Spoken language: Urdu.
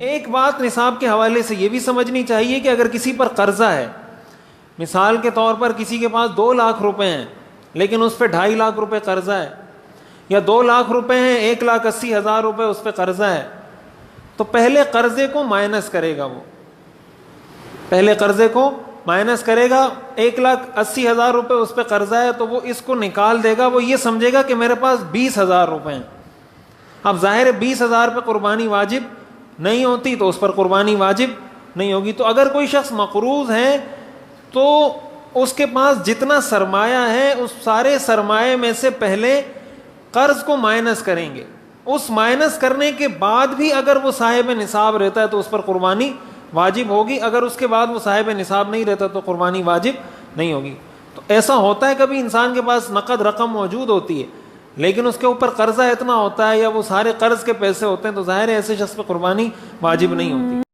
ایک بات نصاب کے حوالے سے یہ بھی سمجھنی چاہیے کہ اگر کسی پر قرضہ ہے، مثال کے طور پر کسی کے پاس 2 لاکھ روپے ہیں لیکن اس پہ 2.5 لاکھ روپے قرضہ ہے، یا 2 لاکھ روپے ہیں 1,80,000 روپے اس پہ قرضہ ہے، تو پہلے قرضے کو مائنس کرے گا، وہ پہلے قرضے کو مائنس کرے گا. 1,80,000 روپے اس پہ قرضہ ہے تو وہ اس کو نکال دے گا، وہ یہ سمجھے گا کہ میرے پاس 20,000 روپے ہیں. اب ظاہر ہے 20,000 پہ قربانی واجب نہیں ہوتی تو اس پر قربانی واجب نہیں ہوگی. تو اگر کوئی شخص مقروض ہے تو اس کے پاس جتنا سرمایہ ہے اس سارے سرمایہ میں سے پہلے قرض کو مائنس کریں گے. اس مائنس کرنے کے بعد بھی اگر وہ صاحب نصاب رہتا ہے تو اس پر قربانی واجب ہوگی، اگر اس کے بعد وہ صاحب نصاب نہیں رہتا تو قربانی واجب نہیں ہوگی. تو ایسا ہوتا ہے کبھی انسان کے پاس نقد رقم موجود ہوتی ہے لیکن اس کے اوپر قرضہ اتنا ہوتا ہے یا وہ سارے قرض کے پیسے ہوتے ہیں تو ظاہر ہے ایسے شخص پہ قربانی واجب نہیں ہوتی.